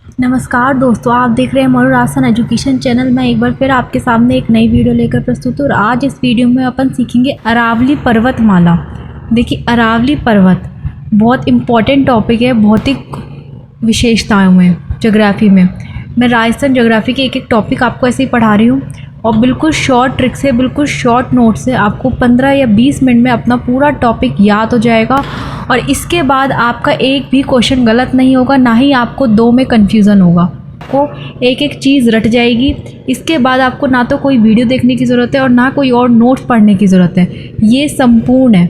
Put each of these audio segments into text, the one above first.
नमस्कार दोस्तों, आप देख रहे हैं मयूर आसन एजुकेशन चैनल में एक बार फिर आपके सामने एक नई वीडियो लेकर प्रस्तुत हूँ। और आज इस वीडियो में अपन सीखेंगे अरावली पर्वतमाला। देखिए, अरावली पर्वत बहुत इम्पॉर्टेंट टॉपिक है भौतिक विशेषताओं में, ज्योग्राफी में। मैं राजस्थान ज्योग्राफी के एक एक टॉपिक आपको ऐसे ही पढ़ा रही हूँ और बिल्कुल शॉर्ट ट्रिक से, बिल्कुल शॉर्ट नोट से आपको 15 या 20 मिनट में अपना पूरा टॉपिक याद हो जाएगा। और इसके बाद आपका एक भी क्वेश्चन गलत नहीं होगा, ना ही आपको दो में कन्फ्यूज़न होगा। आपको एक एक चीज़ रट जाएगी। इसके बाद आपको ना तो कोई वीडियो देखने की ज़रूरत है और ना कोई और नोट्स पढ़ने की ज़रूरत है। ये संपूर्ण है।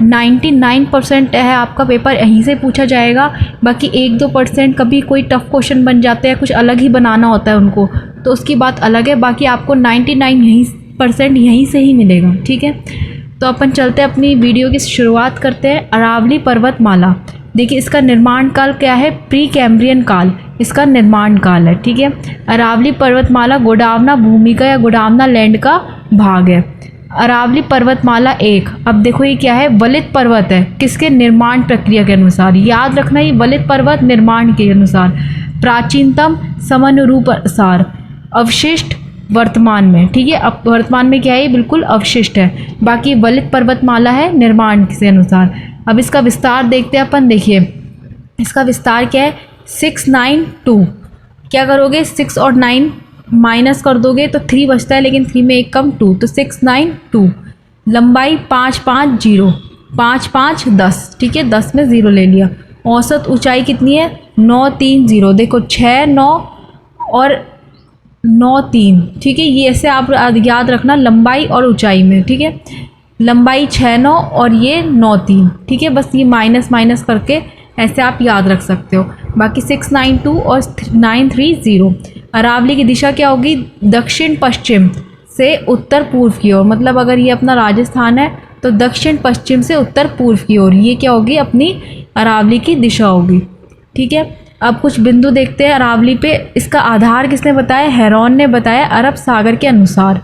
99% है आपका पेपर यहीं से पूछा जाएगा। बाकी 1-2% कभी कोई टफ़ क्वेश्चन बन जाते हैं, कुछ अलग ही बनाना होता है उनको, तो उसकी बात अलग है। बाकी आपको 99% यहीं से ही मिलेगा। ठीक है, तो अपन चलते हैं अपनी वीडियो की शुरुआत करते हैं। अरावली पर्वतमाला, देखिए इसका निर्माण काल क्या है? प्री कैम्ब्रियन काल इसका निर्माण काल है। ठीक है, अरावली पर्वतमाला गोंडवाना भूमिका या गोंडवाना लैंड का भाग है। अरावली पर्वतमाला एक, अब देखो ये क्या है? वलित पर्वत है। किसके? निर्माण प्रक्रिया के अनुसार। याद रखना, ये वलित पर्वत निर्माण के अनुसार। प्राचीनतम समनुरूप सार, अवशिष्ट वर्तमान में। ठीक है, अब वर्तमान में क्या है? बिल्कुल अवशिष्ट है। बाकी वलित पर्वतमाला है निर्माण के अनुसार। अब इसका विस्तार देखते हैं अपन। देखिए इसका विस्तार क्या है? 692। क्या करोगे? 6 और 9 माइनस कर दोगे तो 3 बचता है, लेकिन 3 में एक कम 2, तो 692। लंबाई 550, 5 10। ठीक है, 10 में 0 ले लिया। औसत ऊंचाई कितनी है? 930। देखो 6 9 और 9 3। ठीक है, ये ऐसे आप याद रखना लंबाई और ऊंचाई में। ठीक है, लंबाई 6 9 और ये 9 3। ठीक है, बस ये माइनस माइनस करके ऐसे आप याद रख सकते हो। बाकी 692 और 930। अरावली की दिशा क्या होगी? दक्षिण पश्चिम से उत्तर पूर्व की ओर। मतलब अगर ये अपना राजस्थान है तो दक्षिण पश्चिम से उत्तर पूर्व की ओर ये क्या होगी? अपनी अरावली की दिशा होगी। ठीक है, अब कुछ बिंदु देखते हैं अरावली पे। इसका आधार किसने बताया? हेरॉन ने बताया। अरब सागर के अनुसार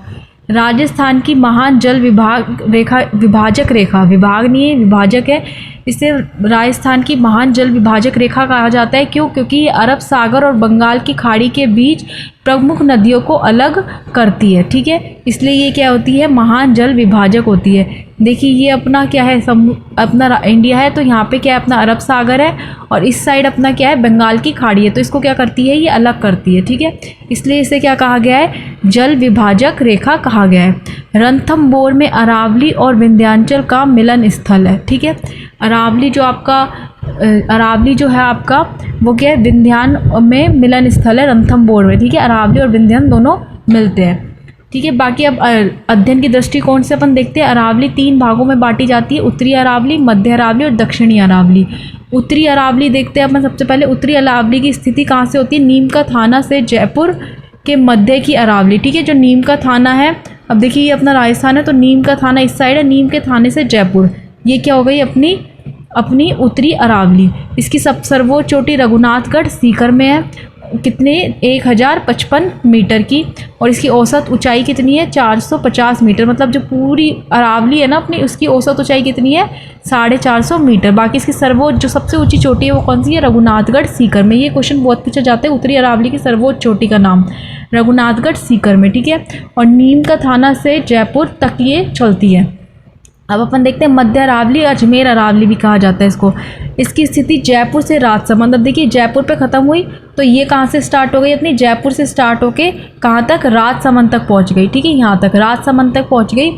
राजस्थान की महान जल विभाजक रेखा, विभाग नहीं है विभाजक है, इसे राजस्थान की महान जल विभाजक रेखा कहा जाता है। क्यों? क्योंकि ये अरब सागर और बंगाल की खाड़ी के बीच प्रमुख नदियों को अलग करती है। ठीक है, इसलिए ये क्या होती है? महान जल विभाजक होती है। देखिए ये अपना क्या है? अपना इंडिया है, तो यहाँ पे क्या है? अपना अरब सागर है और इस साइड अपना क्या है? बंगाल की खाड़ी है, तो इसको क्या करती है? ये अलग करती है। ठीक है, इसलिए इसे क्या कहा गया है? जल विभाजक रेखा कहा गया है। रणथंभौर में अरावली और विंध्याचल का मिलन स्थल है। ठीक है, अरावली जो है आपका वो क्या है? विंध्यान में मिलन स्थल है रणथंभौर में। ठीक है, अरावली और विंध्यान दोनों मिलते हैं। ठीक है, बाकी अब अध्ययन की दृष्टिकोण से अपन देखते हैं। अरावली 3 भागों में बांटी जाती है, उत्तरी अरावली, मध्य अरावली और दक्षिणी अरावली। उत्तरी अरावली देखते हैं अपन सबसे पहले। उत्तरी अरावली की स्थिति कहाँ से होती है? नीम का थाना से जयपुर के मध्य की अरावली। ठीक है, जो नीम का थाना है, अब देखिए ये अपना राजस्थान है तो नीम का थाना इस साइड है, नीम के थाने से जयपुर, ये क्या हो गई? अपनी उत्तरी अरावली। इसकी सर्वोच्च चोटी रघुनाथगढ़ सीकर में है। कितने? 1055 मीटर की। और इसकी औसत ऊंचाई कितनी है? 450 मीटर। मतलब जो पूरी अरावली है ना अपनी, उसकी औसत ऊंचाई कितनी है? 450 मीटर। बाकी इसकी सर्वोच्च जो सबसे ऊंची चोटी है वो कौन सी है? रघुनाथगढ़ सीकर में। ये क्वेश्चन बहुत पूछा जाता है। उत्तरी अरावली की सर्वोच्च चोटी का नाम रघुनाथगढ़ सीकर में। ठीक है, और नीम का थाना से जयपुर तक ये चलती है। अब अपन देखते हैं मध्य अरावली, अजमेर अरावली भी कहा जाता है इसको। इसकी स्थिति जयपुर से राजसमंद। अब देखिए जयपुर पे ख़त्म हुई तो ये कहाँ से स्टार्ट हो गई? अपनी जयपुर से स्टार्ट होके कहाँ तक? राजसमंद तक पहुँच गई। ठीक है, यहाँ तक राजसमंद तक पहुँच गई।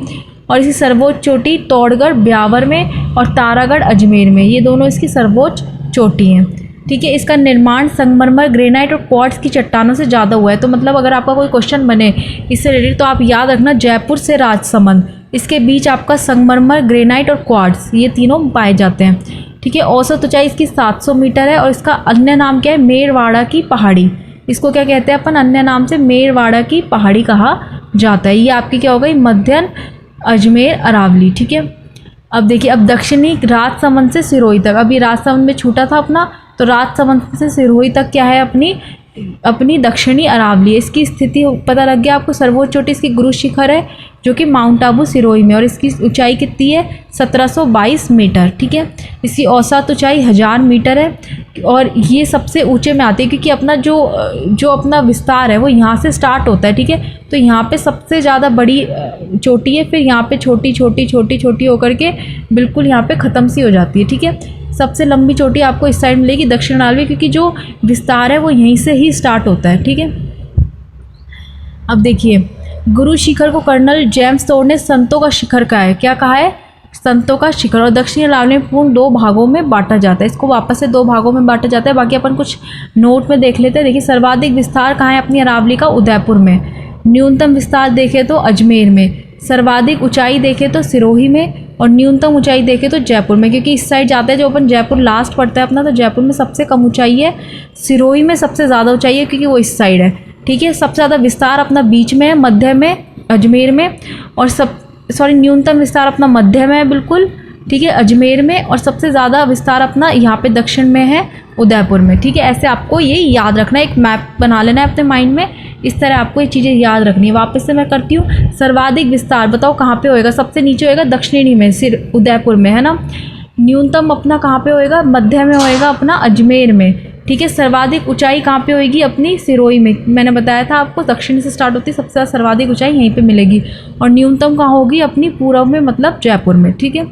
और इसकी सर्वोच्च चोटी तौड़गढ़ ब्यावर में और तारागढ़ अजमेर में, ये दोनों इसकी सर्वोच्च चोटी हैं। ठीक है, इसका निर्माण संगमरमर, ग्रेनाइट और क्वार्ट्ज की चट्टानों से ज़्यादा हुआ है। तो मतलब अगर आपका कोई क्वेश्चन बने इससे रिलेटेड तो आप याद रखना जयपुर से राजसमंद, इसके बीच आपका संगमरमर, ग्रेनाइट और क्वार्ट्ज ये तीनों पाए जाते हैं। ठीक है, औसत ऊंचाई इसकी 700 मीटर है। और इसका अन्य नाम क्या है? मेरवाड़ा की पहाड़ी। इसको क्या कहते हैं अपन? अन्य नाम से मेरवाड़ा की पहाड़ी कहा जाता है। ये आपकी क्या हो गई? मध्य अजमेर अरावली। ठीक है, अब देखिए अब दक्षिणी राजसमंद से सिरोही तक। अभी राजसमंद में छूटा था अपना, तो राजसमंद से सिरोही तक क्या है? अपनी अपनी दक्षिणी अरावली। इसकी स्थिति पता लग गया आपको। सर्वोच्च चोटी इसकी गुरु शिखर है जो कि माउंट आबू सिरोही में, और इसकी ऊंचाई कितनी है 1722 मीटर। ठीक है, इसकी औसत ऊंचाई 1000 मीटर है, और ये सबसे ऊंचे में आती है क्योंकि अपना जो अपना विस्तार है वो यहाँ से स्टार्ट होता है। ठीक है, तो यहाँ पे सबसे ज़्यादा बड़ी चोटी है, फिर यहाँ पे छोटी छोटी छोटी छोटी होकर के बिल्कुल यहाँ पे ख़त्म सी हो जाती है। ठीक है, सबसे लंबी चोटी आपको इस साइड मिलेगी दक्षिण अरावली, क्योंकि जो विस्तार है वो यहीं से ही स्टार्ट होता है। ठीक है, अब देखिए गुरु शिखर को कर्नल जेम्स टोड ने संतों का शिखर कहा है। क्या कहा है? संतों का शिखर। और दक्षिणी अरावली में पूर्ण 2 भागों में बांटा जाता है। इसको वापस से 2 भागों में बांटा जाता है। बाकी अपन कुछ नोट में देख लेते हैं। देखिए सर्वाधिक विस्तार कहाँ है अपनी अरावली का? उदयपुर में। न्यूनतम विस्तार देखें तो अजमेर में। सर्वाधिक ऊंचाई देखें तो सिरोही में, और न्यूनतम ऊंचाई देखें तो जयपुर में। क्योंकि इस साइड जाते हैं जो अपन जयपुर लास्ट पड़ता है अपना, तो जयपुर में सबसे कम ऊंचाई है, सिरोही में सबसे ज़्यादा ऊंचाई है क्योंकि वो इस साइड है। ठीक है, सबसे ज़्यादा विस्तार अपना बीच में है, मध्य में अजमेर में, और न्यूनतम विस्तार अपना मध्य में है बिल्कुल। ठीक है, अजमेर में, और सबसे ज़्यादा विस्तार अपना यहाँ पे दक्षिण में है उदयपुर में। ठीक है, ऐसे आपको ये याद रखना है, एक मैप बना लेना है अपने माइंड में। इस तरह आपको ये चीज़ें याद रखनी है। वापस से मैं करती हूँ। सर्वाधिक विस्तार बताओ कहाँ पे होएगा? सबसे नीचे होएगा दक्षिणी में, सिर उदयपुर में, है ना। न्यूनतम अपना कहाँ पे होएगा? मध्य में होएगा अपना अजमेर में। ठीक है, सर्वाधिक ऊंचाई कहाँ पे होएगी? अपनी सिरोही में। मैंने बताया था आपको दक्षिण से स्टार्ट होती है, सबसे ज़्यादा सर्वाधिक ऊंचाई यहीं पे मिलेगी। और न्यूनतम कहाँ होगी? अपनी पूर्व में, मतलब जयपुर में। ठीक है,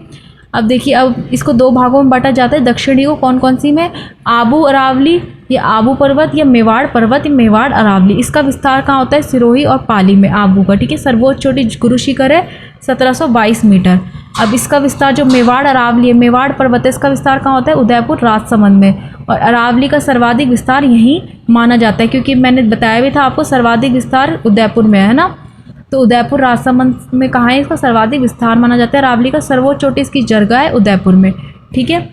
अब देखिए, अब इसको 2 भागों में बांटा जाता है। दक्षिणी को कौन कौन सी में? आबू अरावली, या आबू पर्वत, या मेवाड़ पर्वत, या मेवाड़ अरावली। इसका विस्तार कहाँ होता है? सिरोही और पाली में, आबू का। ठीक है, सर्वोच्च चोटी गुरु शिखर है 1722 मीटर। अब इसका विस्तार जो मेवाड़ अरावली है, मेवाड़ पर्वत है, इसका विस्तार कहाँ होता है? उदयपुर राजसमंद में। और अरावली का सर्वाधिक विस्तार यहीं माना जाता है, क्योंकि मैंने बताया भी था आपको सर्वाधिक विस्तार उदयपुर में है ना। तो उदयपुर राजसमंद में कहाँ है? इसका सर्वाधिक विस्तार माना जाता है। अरावली का सर्वोच्च चोटी इसकी जरगा है उदयपुर में। ठीक है,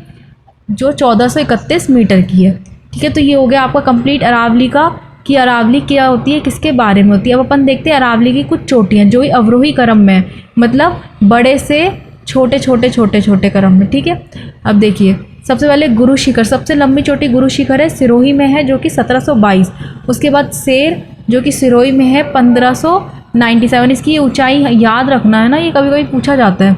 जो 1431 मीटर की है। ठीक है, तो ये हो गया आपका कंप्लीट अरावली का, कि अरावली क्या होती है, किसके बारे में होती है। अब अपन देखते हैं अरावली की कुछ चोटियाँ जो अवरोही क्रम में है, मतलब बड़े से छोटे छोटे छोटे छोटे क्रम में। ठीक है, अब देखिए सबसे पहले गुरु शिखर, सबसे लंबी चोटी गुरु शिखर है, सिरोही में है, जो कि 1722। उसके बाद शेर जो कि सिरोही में है 1597। इसकी ऊंचाई याद रखना है ना, ये कभी कभी पूछा जाता है।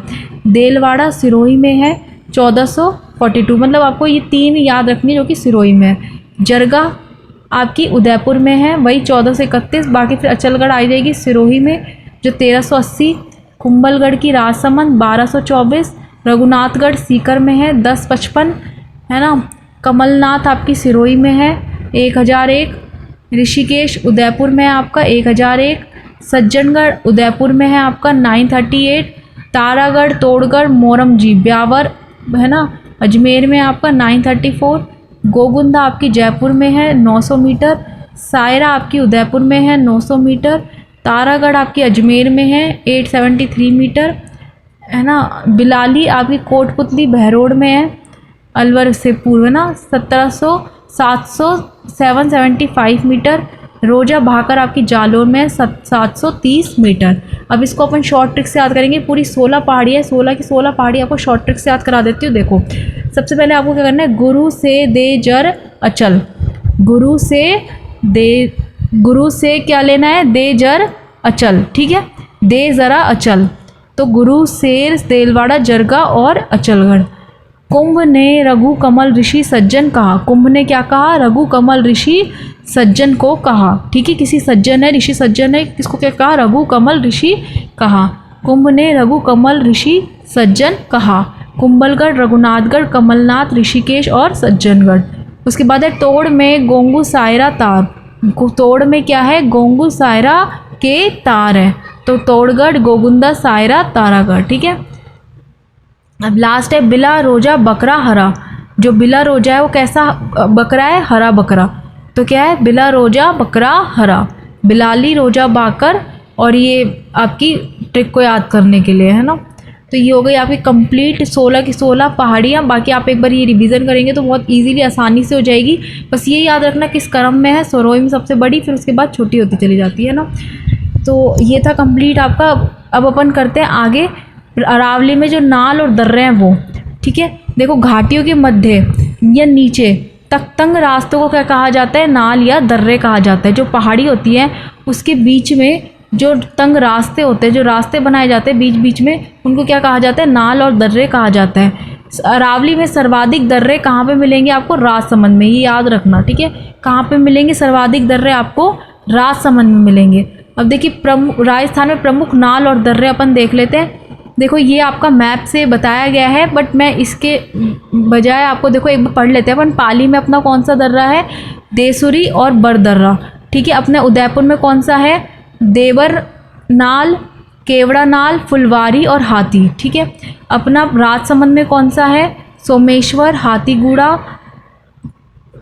देलवाड़ा सिरोही में है 1442, मतलब आपको ये 3 याद रखनी है जो कि सिरोही में है। जरगा आपकी उदयपुर में है, वही 1431। बाकी फिर अचलगढ़ आ जाएगी सिरोही में जो 1380, कुंभलगढ़ की राजसमंद 1224, रघुनाथगढ़ सीकर में है 1055, है ना। कमलनाथ आपकी सिरोही में है 1001, ऋषिकेश उदयपुर में है आपका 1001, सज्जनगढ़ उदयपुर में है आपका 938, तारागढ़, तोड़गढ़, मोरमजी, ब्यावर, है ना, अजमेर में आपका 934, गोगुंदा आपकी जयपुर में है 900 मीटर, सायरा आपकी उदयपुर में है 900 मीटर, तारागढ़ आपकी अजमेर में है 873 मीटर, है ना। बिलाली आपकी कोटपुतली बहरोड में है, अलवर से पूर्व, है ना, 775 मीटर। रोजा भाकर आपकी जालोर में है 730 मीटर। अब इसको अपन शॉर्ट ट्रिक से याद करेंगे। पूरी 16 पहाड़ी है, 16 की 16 पहाड़ी आपको शॉर्ट ट्रिक से याद करा देती हूँ। देखो सबसे पहले आपको क्या करना है, गुरु से दे जर अचल, गुरु से क्या लेना है, दे जर अचल, ठीक है, दे ज़रा अचल। तो गुरु, शेर, देलवाड़ा, जरगा और अचलगढ़। कुंभ ने रघु कमल ऋषि सज्जन कहा, कुंभ ने क्या कहा, रघु कमल ऋषि सज्जन को कहा, ठीक है, किसी सज्जन है, ऋषि सज्जन है, किसको क्या कहा, रघु कमल ऋषि कहा। कुंभ ने रघु कमल ऋषि सज्जन कहा। कुंभलगढ़, रघुनाथगढ़, कमलनाथ, ऋषिकेश और सज्जनगढ़। उसके बाद है तोड़ में गोंगू सायरा तार, तोड़ में क्या है, गोंगू सायरा के तार है, तो तोड़गढ़, गोगुंदा, सायरा, तारागढ़, ठीक है। अब लास्ट है बिला, रोजा, बकरा, हरा। जो बिला रोजा है वो कैसा बकरा है, हरा बकरा, तो क्या है, बिला रोजा, बकरा, हरा। बिलाली, रोजा, बाकर, और ये आपकी ट्रिक को याद करने के लिए है ना। तो ये हो गई आपकी कंप्लीट 16 की 16 पहाड़ियाँ। बाकी आप एक बार ये रिवीजन करेंगे तो बहुत इजीली, आसानी से हो जाएगी। बस ये याद रखना किस क्रम में है, सिरोही में सबसे बड़ी, फिर उसके बाद छोटी होती चली जाती है ना। तो ये था कंप्लीट आपका। अब अपन करते हैं आगे अरावली में जो नाल और दर्रे हैं वो, ठीक है। देखो घाटियों के मध्य या नीचे तंग रास्तों को क्या कहा जाता है? नाल या दर्रे कहा जाता है। जो पहाड़ी होती है उसके बीच में जो तंग रास्ते होते हैं, जो रास्ते बनाए जाते हैं बीच बीच में, उनको क्या कहा जाता है? नाल और दर्रे कहा जाता है। अरावली में सर्वाधिक दर्रे कहाँ पे मिलेंगे आपको? राजसमंद में, ये याद रखना, ठीक है। कहाँ पे मिलेंगे सर्वाधिक दर्रे आपको? राजसमंद में मिलेंगे। अब देखिए राजस्थान में प्रमुख नाल और दर्रे अपन देख लेते हैं। देखो ये आपका मैप से बताया गया है, बट मैं इसके बजाय आपको देखो एक बार पढ़ लेते हैं अपन। पाली में अपना कौन सा दर्रा है? देसुरी और बरदर्रा, ठीक है। अपने उदयपुर में कौन सा है? देवर नाल, केवड़ा नाल, फुलवारी और हाथी, ठीक है। अपना राजसमंद में कौन सा है? सोमेश्वर, हाथीगुड़ा,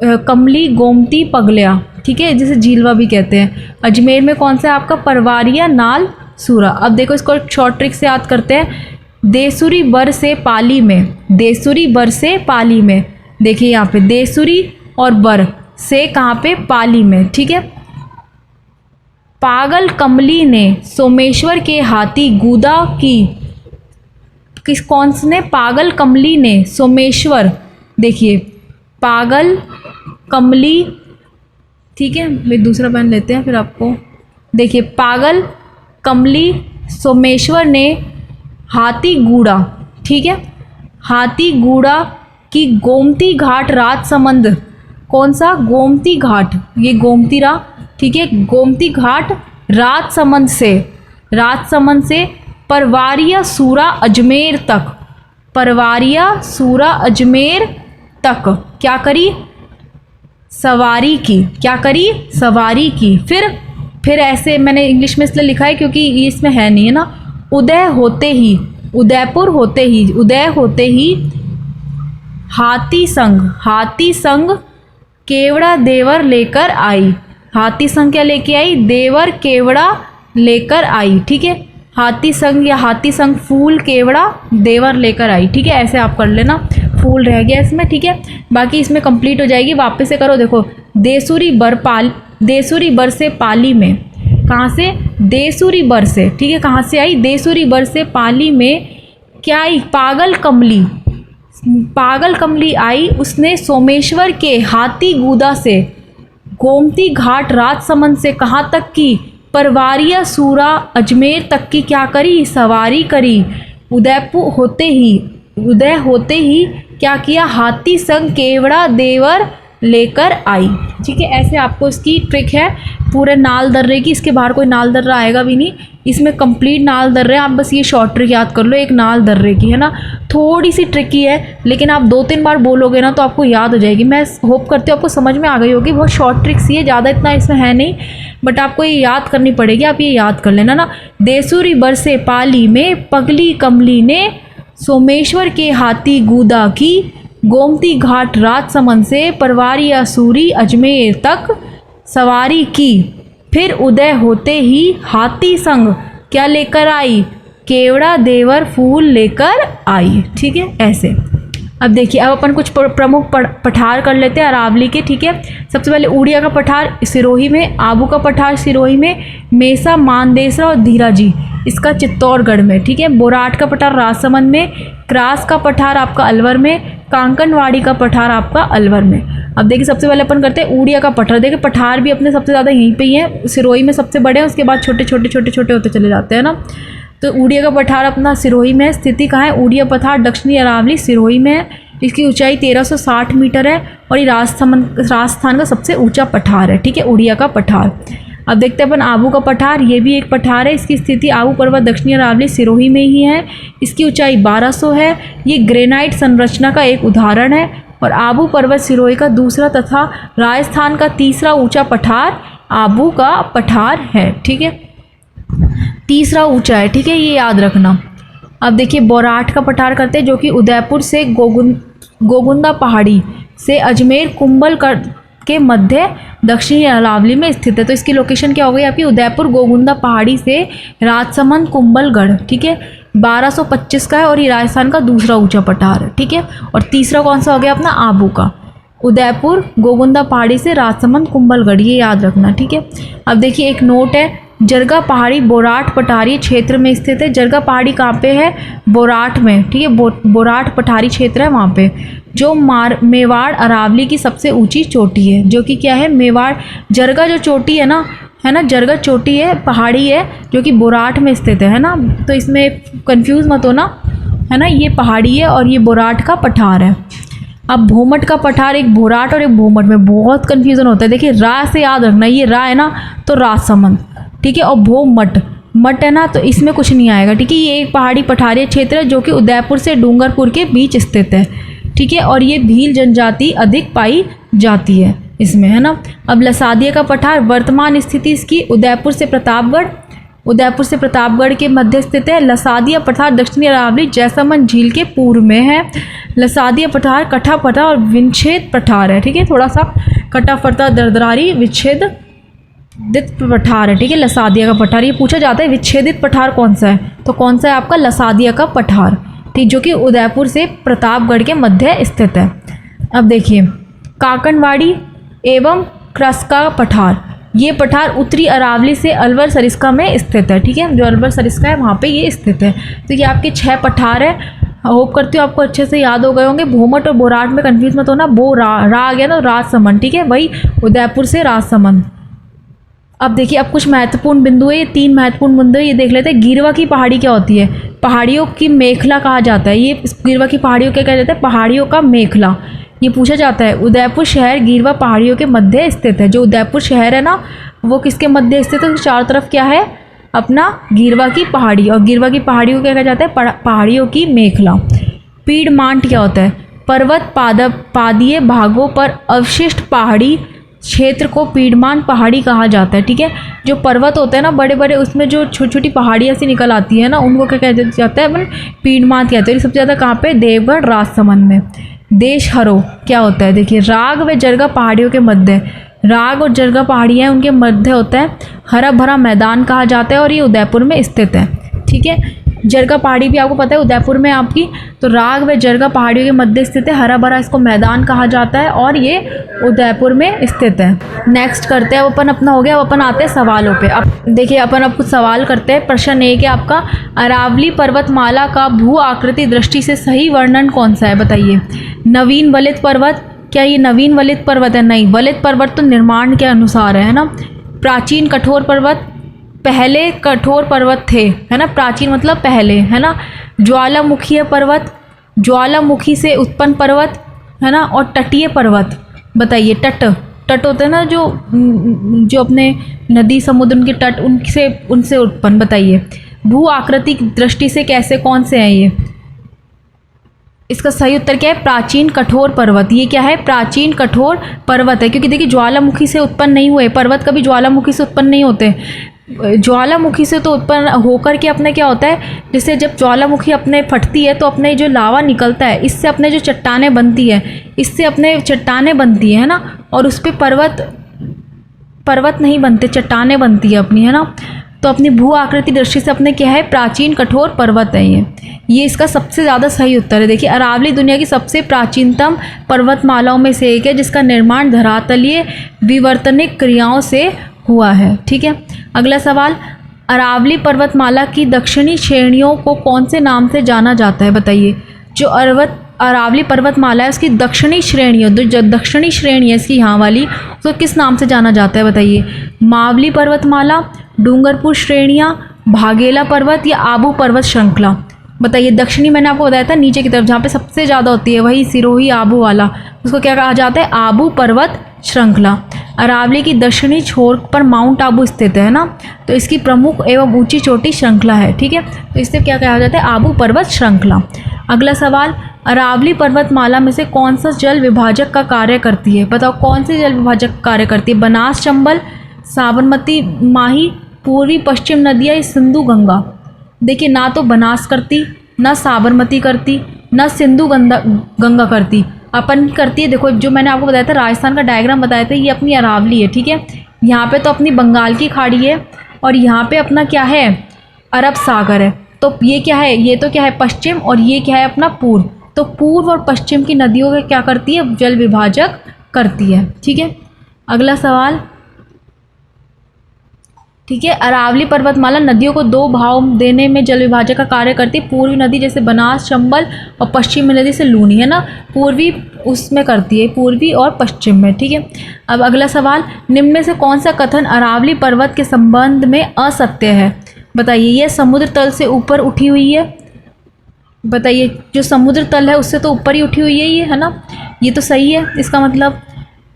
कमली, गोमती, पगलिया, ठीक है, जिसे झीलवा भी कहते हैं। अजमेर में कौन सा है आपका? परवारिया, नाल, सूरा। अब देखो इसको एक शॉर्ट ट्रिक से याद करते हैं। देसुरी बर से पाली में, देसुरी बर से पाली में, देखिए यहाँ पे देसुरी और बर से कहाँ पे? पाली में, ठीक है। पागल कमली ने सोमेश्वर के हाथी गूदा की, किस कौन ने? पागल कमली ने सोमेश्वर, देखिए पागल कमली, ठीक है। मैं दूसरा पेन लेते हैं फिर आपको, देखिए पागल कमली सोमेश्वर ने हाथी गूड़ा, ठीक है, हाथी गूड़ा की गोमती घाट राजसमंद, कौन सा? गोमती घाट, ये गोमती रहा, ठीक है। गोमती घाट राजसमंद से परवारिया सूरा अजमेर तक, परवारिया सूरा अजमेर तक क्या करी? सवारी की, क्या करी? सवारी की। फिर ऐसे मैंने इंग्लिश में इसलिए लिखा है क्योंकि ये इसमें है नहीं, है ना। उदय होते ही, उदयपुर होते ही, उदय होते ही हाथी संग केवड़ा देवर लेकर आई, हाथी संग क्या लेके आई? देवर केवड़ा लेकर आई, ठीक है। हाथी संग या हाथी संग फूल केवड़ा देवर लेकर आई, ठीक है। ऐसे आप कर लेना, फूल रह गया इसमें, ठीक है। बाकी इसमें कंप्लीट हो जाएगी, वापस से करो। देखो देसुरी बर से पाली में, कहाँ से? देसुरी बर से, ठीक है। कहाँ से आई? देसुरी बर से पाली में क्या आई? पागल कमली आई, उसने सोमेश्वर के हाथी गूदा से गोमती घाट राजसमंद से कहाँ तक की? परवारिया सूरा अजमेर तक की क्या करी? सवारी करी। उदय होते ही क्या किया? हाथी संग केवड़ा देवर लेकर आई, ठीक है। ऐसे आपको इसकी ट्रिक है पूरे नाल दर्रे की, इसके बाहर कोई नाल दर्रा आएगा भी नहीं, इसमें कंप्लीट नाल दर्रे। आप बस ये शॉर्ट ट्रिक याद कर लो एक नाल दर्रे की, है ना। थोड़ी सी ट्रिकी है, लेकिन आप 2-3 बार बोलोगे ना तो आपको याद हो जाएगी। मैं होप करती हूँ आपको समझ में आ गई होगी। बहुत शॉर्ट ट्रिक सी है, ज़्यादा इतना इसमें है नहीं, बट आपको ये याद करनी पड़ेगी। आप ये याद कर लेना ना। देसुरी बर से पाली में पगली कमली ने सोमेश्वर के हाथी गूदा की, गोमती घाट राजसमंद से परवारिया सूरी अजमेर तक सवारी की। फिर उदय होते ही हाथी संग क्या लेकर आई? केवड़ा देवर फूल लेकर आई, ठीक है। ऐसे अब देखिए, अब अपन कुछ प्रमुख पठार कर लेते हैं अरावली के, ठीक है। सबसे पहले उड़िया का पठार सिरोही में, आबू का पठार सिरोही में, मेसा, मानदेसरा और धीराजी इसका चित्तौड़गढ़ में, ठीक है। बोराट का पठार राजसमंद में, क्रास का पठार आपका अलवर में, कांकनवाड़ी का पठार आपका अलवर में। अब देखिए सबसे पहले अपन करते हैं उड़िया का पठार। देखिए पठार भी अपने सबसे ज़्यादा यहीं पे ही हैं, सिरोही में सबसे बड़े हैं, उसके बाद छोटे छोटे होते चले जाते हैं ना। तो उड़िया का पठार अपना सिरोही में है। स्थिति कहाँ है? उड़िया पठार दक्षिणी अरावली सिरोही में है। इसकी ऊंचाई 1360 मीटर है और ये राजस्थान का सबसे ऊंचा पठार है, ठीक है, उड़िया का पठार। अब देखते हैं अपन आबू का पठार, ये भी एक पठार है। इसकी स्थिति आबू पर्वत दक्षिणी अरावली सिरोही में ही है। इसकी ऊंचाई 1200 है। ये ग्रेनाइट संरचना का एक उदाहरण है और आबू पर्वत सिरोही का दूसरा तथा राजस्थान का तीसरा ऊंचा पठार आबू का पठार है, ठीक है, तीसरा ऊंचा है, ठीक है, ये याद रखना। अब देखिए बोराट का पठार करते हैं, जो कि उदयपुर से गोगुंदा पहाड़ी से अजमेर कुंभलगढ़ के मध्य दक्षिणी अरावली में स्थित है। तो इसकी लोकेशन क्या हो गई आपकी? उदयपुर गोगुंदा पहाड़ी से राजसमंद कुंभलगढ़, ठीक है, 1225 का है और ये राजस्थान का दूसरा ऊंचा पठार है, ठीक है। और तीसरा कौन सा हो गया अपना? आबू का। उदयपुर गोगुंदा पहाड़ी से राजसमंद कुंभलगढ़, ये याद रखना, ठीक है। अब देखिए एक नोट है, जरगा पहाड़ी बोराट पठारी क्षेत्र में स्थित है। जरगा पहाड़ी कहाँ पे है? बोराट में, ठीक है, बोराट पठारी क्षेत्र है वहाँ पे, जो मेवाड़ अरावली की सबसे ऊंची चोटी है, जो कि क्या है? मेवाड़। जरगा जो चोटी है ना, जरगा चोटी है, पहाड़ी है जो कि बोराट में स्थित है ना, तो इसमें कंफ्यूज मत होना, है ना, ये पहाड़ी है और ये बोराट का पठार है। अब भोमट का पठार, एक बोराट और एक भोमट में बहुत कन्फ्यूज़न होता है। देखिए रा से याद रखना, ये रा है ना तो राजसमंद, ठीक है, और भोमट मट है ना तो इसमें कुछ नहीं आएगा, ठीक है। ये एक पहाड़ी पठारी क्षेत्र है जो कि उदयपुर से डूंगरपुर के बीच स्थित है, ठीक है, और ये भील जनजाति अधिक पाई जाती है इसमें, है ना। अब लसादिया का पठार, वर्तमान स्थिति इसकी उदयपुर से प्रतापगढ़ के मध्य स्थित है। लसादिया पठार दक्षिणी अरावली जैसलमेर झील के पूर्व में है। लसादिया पठार कठा पठार और विच्छेद पठार है, ठीक है, थोड़ा सा कटा फटा दरदरारी विच्छेदित पठार है, ठीक है, लसादिया का पठार। ये पूछा जाता है विच्छेदित पठार कौन सा है, तो कौन सा है आपका? लसादिया का पठार, ठीक, जो कि उदयपुर से प्रतापगढ़ के मध्य स्थित है। अब देखिए काकनवाड़ी एवं क्रस्का पठार, ये पठार उत्तरी अरावली से अलवर सरिस्का में स्थित है, ठीक है, जो अलवर सरिस्का है वहाँ पे ये स्थित है। तो ये आपके 6 पठार है, होप करती हूँ आपको अच्छे से याद हो गए होंगे। भोमट और बोराट में कंफ्यूज मत होना, रा आ गया ना, राजसमंद, ठीक है, वही उदयपुर से राजसमंद। अब देखिए अब कुछ महत्वपूर्ण बिंदु है, ये 3 महत्वपूर्ण बिंदु है, ये देख लेते हैं। गिरवा की पहाड़ी क्या होती है? पहाड़ियों की मेखला कहा जाता है। ये गिरवा की पहाड़ियों क्या कहा जाता है? पहाड़ियों का मेखला, ये पूछा जाता है। उदयपुर शहर गिरवा पहाड़ियों के मध्य स्थित है। जो उदयपुर शहर है ना वो किसके मध्य स्थित है? चारों तरफ क्या है? अपना गिरवा की पहाड़ी, और गिरवा की पहाड़ियों को क्या कहा जाता है? पहाड़ियों की मेखला। पीडमांट क्या होता है? पर्वत पादीय भागों पर अवशिष्ट पहाड़ी क्षेत्र को पीडमान पहाड़ी कहा जाता है, ठीक है। जो पर्वत होते हैं ना बड़े बड़े, उसमें जो छोटी छोटी पहाड़ियाँ सी निकल आती है ना, उनको क्या कहा जाता है? अपन पीडमान कहते हैं। सबसे ज़्यादा कहाँ पे? देवगढ़ राजसमंद में। देश हरो क्या होता है? देखिए राग व जरगा पहाड़ियों के मध्य, राग और जरगा पहाड़ियाँ उनके मध्य होता है हरा भरा मैदान कहा जाता है, और ये उदयपुर में स्थित है, ठीक है। जरगा पहाड़ी भी आपको पता है उदयपुर में आपकी, तो राग व जरगा पहाड़ियों के मध्य स्थित है, हरा भरा इसको मैदान कहा जाता है, और ये उदयपुर में स्थित है। नेक्स्ट करते हैं, अब अपन अपना हो गया, अब अपन आते हैं सवालों पे। अब देखिए अपन अब कुछ सवाल करते हैं। प्रश्न 1 है आपका, अरावली पर्वतमाला का भू आकृति दृष्टि से सही वर्णन कौन सा है? बताइए। नवीन वलित पर्वत, क्या ये नवीन वलित पर्वत है? नहीं, वलित पर्वत तो निर्माण के अनुसार है ना। प्राचीन कठोर पर्वत, पहले कठोर पर्वत थे, है ना, प्राचीन मतलब पहले, है ना। ज्वालामुखीय पर्वत, ज्वालामुखी से उत्पन्न पर्वत, है ना, और तटीय पर्वत। बताइए तट होते हैं ना जो अपने नदी समुद्र उनके तट, उनसे उत्पन्न। बताइए भू आकृति की दृष्टि से कैसे, कौन से हैं ये? इसका सही उत्तर क्या है? प्राचीन कठोर पर्वत। ये क्या है? प्राचीन कठोर पर्वत है, क्योंकि देखिए ज्वालामुखी से उत्पन्न नहीं हुए पर्वत, कभी ज्वालामुखी से उत्पन्न नहीं होते। ज्वालामुखी से तो उत्पन्न होकर के अपने क्या होता है, जैसे जब ज्वालामुखी अपने फटती है तो अपने जो लावा निकलता है, इससे अपने जो चट्टानें बनती है, इससे अपने चट्टानें बनती है ना, और उस पर पर्वत नहीं बनते, चट्टानें बनती है अपनी, है ना। तो अपनी भू आकृति दृष्टि से अपने क्या है? प्राचीन कठोर पर्वत है ये इसका सबसे ज़्यादा सही उत्तर है। देखिए अरावली दुनिया की सबसे प्राचीनतम पर्वतमालाओं में से एक है, जिसका निर्माण धरातलीय विवर्तनिक क्रियाओं से हुआ है, ठीक है। अगला सवाल, अरावली पर्वतमाला की दक्षिणी श्रेणियों को कौन से नाम से जाना जाता है? बताइए। जो अरावली पर्वतमाला है उसकी दक्षिणी श्रेणियों, जो दक्षिणी श्रेणी है इसकी यहाँ वाली, उसको किस नाम से जाना जाता है? बताइए। मावली पर्वतमाला, डूंगरपुर श्रेणियाँ, भागेला पर्वत या आबू पर्वत श्रृंखला। बताइए। दक्षिणी मैंने आपको बताया था नीचे की तरफ जहाँ पे सबसे ज़्यादा होती है, वही सिरोही आबू वाला, उसको क्या कहा जाता है? आबू पर्वत श्रृंखला। अरावली की दक्षिणी छोर पर माउंट आबू स्थित है ना, तो इसकी प्रमुख एवं ऊंची चोटी श्रृंखला है, ठीक है, तो इससे क्या कहा जाता है? आबू पर्वत श्रृंखला। अगला सवाल, अरावली पर्वतमाला में से कौन सा जल विभाजक का कार्य करती है? बताओ कौन से जल विभाजक कार्य करती है? बनास चंबल, साबरमती, माही, पूर्वी पश्चिम नदियाँ या सिंधु गंगा। देखिए ना तो बनास करती, ना साबरमती करती, ना सिंधु गंगा करती, अपन करती है। देखो जो मैंने आपको बताया था राजस्थान का डायग्राम बताया था, ये अपनी अरावली है, ठीक है। यहाँ पे तो अपनी बंगाल की खाड़ी है, और यहाँ पे अपना क्या है? अरब सागर है। तो ये क्या है? ये तो क्या है? पश्चिम, और ये क्या है? अपना पूर्व। तो पूर्व और पश्चिम की नदियों का क्या करती है? जल विभाजक करती है, ठीक है। अगला सवाल, ठीक है। अरावली पर्वतमाला नदियों को दो भाव देने में जल विभाजक का कार्य करती है। पूर्वी नदी जैसे बनास, चंबल, और पश्चिमी नदी से लूनी, है ना, पूर्वी उसमें करती है, पूर्वी और पश्चिम में, ठीक है। अब अगला सवाल, निम्न में से कौन सा कथन अरावली पर्वत के संबंध में असत्य है? बताइए। यह समुद्र तल से ऊपर उठी हुई है, बताइए, जो समुद्र तल है उससे तो ऊपर ही उठी हुई है ये, है ना, ये तो सही है। इसका मतलब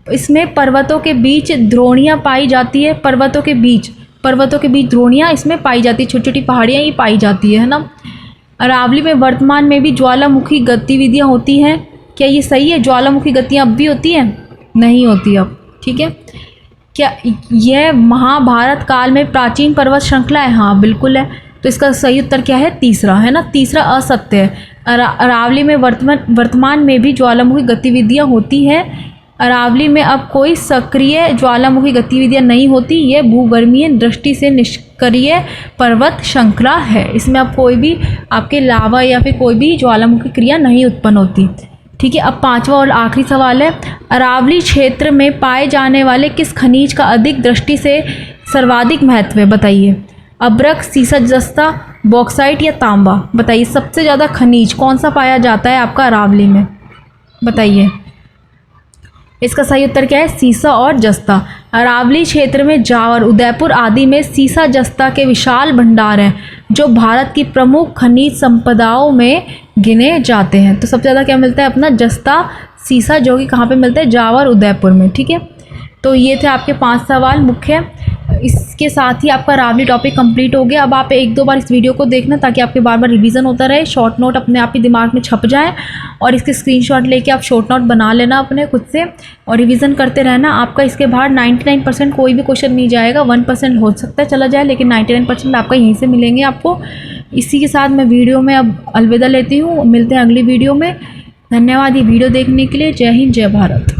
इसमें पर्वतों के बीच द्रोणियाँ पाई जाती है, पर्वतों के बीच द्रोणियाँ इसमें पाई जाती है, छोटी छोटी पहाड़ियाँ ये पाई जाती है ना। अरावली में वर्तमान में भी ज्वालामुखी गतिविधियाँ होती हैं, क्या ये सही है? ज्वालामुखी गतियाँ अब भी होती हैं? नहीं होती अब, ठीक है। क्या यह महाभारत काल में प्राचीन पर्वत श्रृंखला है? हाँ बिल्कुल है। तो इसका सही उत्तर क्या है? तीसरा, है ना, तीसरा असत्य है। अरावली में वर्तमान में भी ज्वालामुखी गतिविधियाँ होती हैं। अरावली में अब कोई सक्रिय ज्वालामुखी गतिविधियाँ नहीं होती, यह भूगर्भीय दृष्टि से निष्क्रिय पर्वत श्रृंखला है। इसमें अब कोई भी आपके लावा या फिर कोई भी ज्वालामुखी क्रिया नहीं उत्पन्न होती, ठीक है। अब पांचवा और आखिरी सवाल है, अरावली क्षेत्र में पाए जाने वाले किस खनिज का अधिक दृष्टि से सर्वाधिक महत्व है? बताइए। अब्रक, सीसा जस्ता, बॉक्साइट या तांबा? बताइए सबसे ज़्यादा खनिज कौन सा पाया जाता है आपका अरावली में? बताइए। इसका सही उत्तर क्या है? सीसा और जस्ता। अरावली क्षेत्र में जावर, उदयपुर आदि में सीसा जस्ता के विशाल भंडार हैं जो भारत की प्रमुख खनिज संपदाओं में गिने जाते हैं। तो सबसे ज़्यादा क्या मिलता है? अपना जस्ता, सीसा, जो कि कहाँ पे मिलता है? जावर, उदयपुर में, ठीक है। तो ये थे आपके 5 सवाल मुख्य। इसके साथ ही आपका अरावली टॉपिक कंप्लीट हो गया। अब आप 1-2 बार इस वीडियो को देखना ताकि आपके बार बार रिवीजन होता रहे, शॉर्ट नोट अपने आप ही दिमाग में छप जाए, और इसके स्क्रीनशॉट लेके आप शॉर्ट नोट बना लेना अपने खुद से और रिवीजन करते रहना। आपका इसके बाहर 99% कोई भी क्वेश्चन नहीं जाएगा, 1% हो सकता है चला जाए, लेकिन 99% आपका यहीं से मिलेंगे आपको। इसी के साथ मैं वीडियो में अब अलविदा लेती हूँ, मिलते हैं अगली वीडियो में। धन्यवाद ये वीडियो देखने के लिए। जय हिंद, जय भारत।